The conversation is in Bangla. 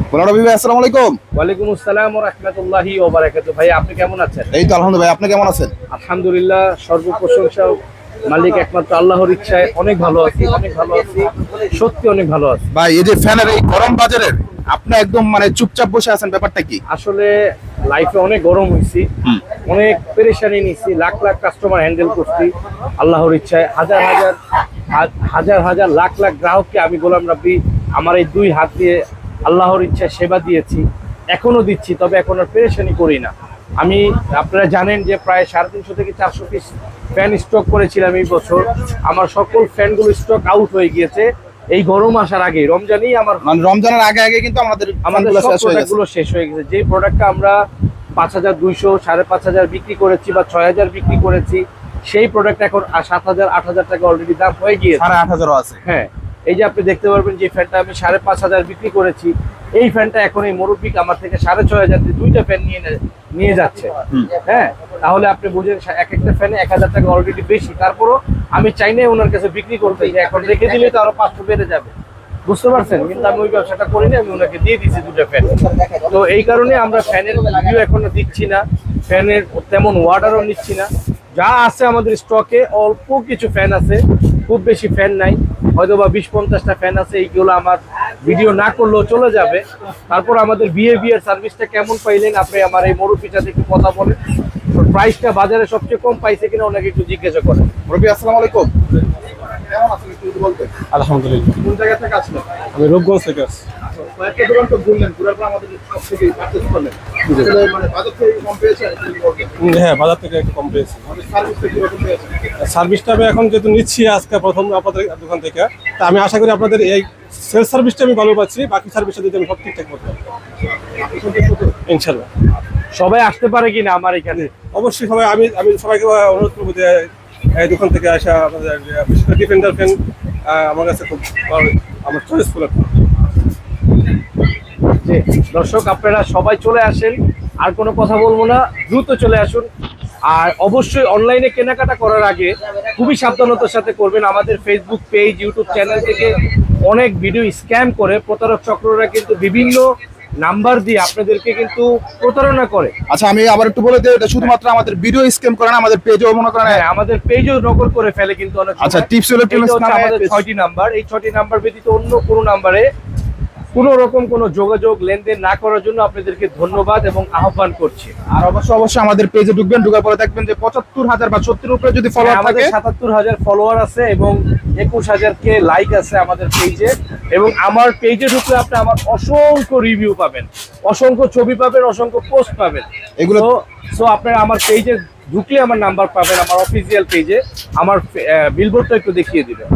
আসসালামু আলাইকুম। ওয়ালাইকুম আসসালাম ওয়া রাহমাতুল্লাহি ওয়া বারাকাতুহু। ভাই আপনি কেমন আছেন? এই তো আলহামদুলিল্লাহ ভাই, আপনি কেমন আছেন? আলহামদুলিল্লাহ, সর্বপ্রশংসা মালিক একমাত্র আল্লাহর ইচ্ছায় অনেক ভালো আছি, অনেক ভালো আছি, সত্যি অনেক ভালো আছি। ভাই এই যে ফ্যানের এই গরম বাজারের আপনি একদম মানে চুপচাপ বসে আছেন, ব্যাপারটা কি? আসলে লাইফে অনেক গরম হয়েছি, অনেক পেরেশানি নিচ্ছি, লাখ লাখ কাস্টমার হ্যান্ডেল করছি আল্লাহর ইচ্ছায়। হাজার হাজার লাখ লাখ গ্রাহককে আমি গোলাম রাব্বি আমার এই দুই হাত দিয়ে আল্লাহর ইচ্ছায় সেবা দিয়েছি, এখনো দিচ্ছি। তবে এখন আর পেরেশানি করি না। আমি, আপনারা জানেন যে প্রায় 350 থেকে 400 পিস ফ্যান স্টক করেছিলাম এই বছর। আমার সকল ফ্যানগুলো স্টক আউট হয়ে গিয়েছে এই গরম আসার আগে। রমজানেই আমার মানে রমজানের আগে আগে কিন্তু আমাদের সব প্রোডাক্টগুলো শেষ হয়ে গেছে। যে প্রোডাক্টটা আমরা 5200, 5500 বিক্রি করেছি বা 6000 বিক্রি করেছি, সেই প্রোডাক্ট এখন 7000, 8000 টাকা অলরেডি দাম হয়ে গিয়েছে। 8500 আছে। হ্যাঁ, এই যে আপনি দেখতে পারবেন যে ফ্যানটা আমি 5500 বিক্রি করেছি, এই ফ্যানটা এখন এই মুরব্বিক আমার থেকে 6500 দিয়ে দুইটা ফ্যান নিয়ে যাচ্ছে। হ্যাঁ, তাহলে আপনি বুঝেন এক একটা ফ্যানে 1000 টাকা অলরেডি বেশি। তারপরও আমি চাই না ওনার কাছে বিক্রি করতে, যে এখন রেখে দিলে তো আরো 500 বেড়ে যাবে, বুঝতে পারছেন? কিন্তু আমি ওই ব্যবসাটা করিনি, আমি ওনাকে দিয়ে দিচ্ছি দুটো ফ্যান। তো এই কারণে আমরা ফ্যানের রিভিউ এখনো দিচ্ছি না, ফ্যানের তেমন অর্ডারও নিচ্ছি না। যা আছে আমাদের স্টকে অল্প কিছু ফ্যান আছে, খুব বেশি ফ্যান নাই, হয়তো বা 20-50টা ফ্যান আছে। এইগুলো আমার ভিডিও না করলেও চলে যাবে। তারপর আমাদের বিহেভিয়ার সার্ভিসটা কেমন পাইলেন আপনি আমার এই মুরব্বির সাথে একটু কথা বলেন। প্রাইসটা বাজারে সবচেয়ে কম পাইছে কিনা ওনাকে একটু জিজ্ঞাসা করেন। মুরব্বি আসসালামু আলাইকুম, কেমন আছেন একটু যদি বলতেন? আলহামদুলিল্লাহ। কোন জায়গা থেকে আসলেন? আমি রূপগঞ্জ থেকে আসছি। কয়েকটা দোকান তো ঘুরলেন, ঘুরার পর আমাদের সব থেকে পারচেজ করলেন। আসলে মানে বাজার থেকে কম পেয়েছেন? হ্যাঁ, বাজার থেকে একটু কম পেয়েছি। আমাদের সার্ভিসটা কিরকম পেয়েছেন? সার্ভিসটা আমি এখন যেহেতু নিচ্ছি আজকে প্রথম আপনাদের দোকান থেকে, তা আমি আশা করি আপনাদের এই সেলস সার্ভিসটা আমি ভালো পাচ্ছি, বাকি সার্ভিসটা যদি আমি সব ঠিকঠাক করতে পারি ইনশাল্লাহ। সবাই আসতে পারে কিনা আমার এখানে? অবশ্যই সবাই, আমি সবাইকে অনুরোধ করবো যে এই দোকান থেকে আসা আমাদের বিশেষ করে ডিফেন্ডার ফ্যান আমার কাছে খুব আমার চয়েসফুল। দর্শক আপনারা সবাই চলে আসেন, আর কোনো কথা বলবো না, দ্রুত চলে আসুন। আর অবশ্যই অনলাইনে কেনাকাটা করার আগে খুবই সাবধানতার সাথে করবেন। আমাদের ফেসবুক পেজ, ইউটিউব চ্যানেল থেকে অনেক ভিডিও স্ক্যাম করে প্রতারক চক্ররা কিন্তু বিভিন্ন নাম্বার দিয়ে আপনাদেরকে কিন্তু প্রতারণা করে। আচ্ছা, আমি আবার একটু বলে দিই, এটা শুধুমাত্র আমাদের ভিডিও স্ক্যাম করে না, আমাদের পেজও মনে করেন। হ্যাঁ, আমাদের পেজও নকল করে ফেলে কিন্তু অনেক। আচ্ছা, টিপস ইলেকট্রনিক্স নামে আমাদের 6টি নাম্বার, এই 6টি নাম্বার ব্যতীত অন্য কোনো নাম্বারে কোনো রকম কোনো যোগাযোগ লেনদেন না করার জন্য আপনাদেরকে ধন্যবাদ এবং আহ্বান করছি। আর অবশ্যই আমাদের পেজে ঢুকবেন, ঢুকার পরে দেখবেন যে 75,000 বা 70 উপরে যদি ফলোয়ার থাকে। ৭৭,০০০ ফলোয়ার আছে এবং ২১,০০০ কে লাইক আছে আমাদের পেজে। এবং আমার পেজে ঢুকলে আপনি আমার অসংখ্য রিভিউ পাবেন, অসংখ্য ছবি পাবেন, অসংখ্য পোস্ট পাবেন। এগুলো সো আপনারা আমার পেজে ঢুকলে আমার নাম্বার পাবেন, আমার অফিসিয়াল পেজে। আমার বিলবোর্ডটা একটু দেখিয়ে দিবেন।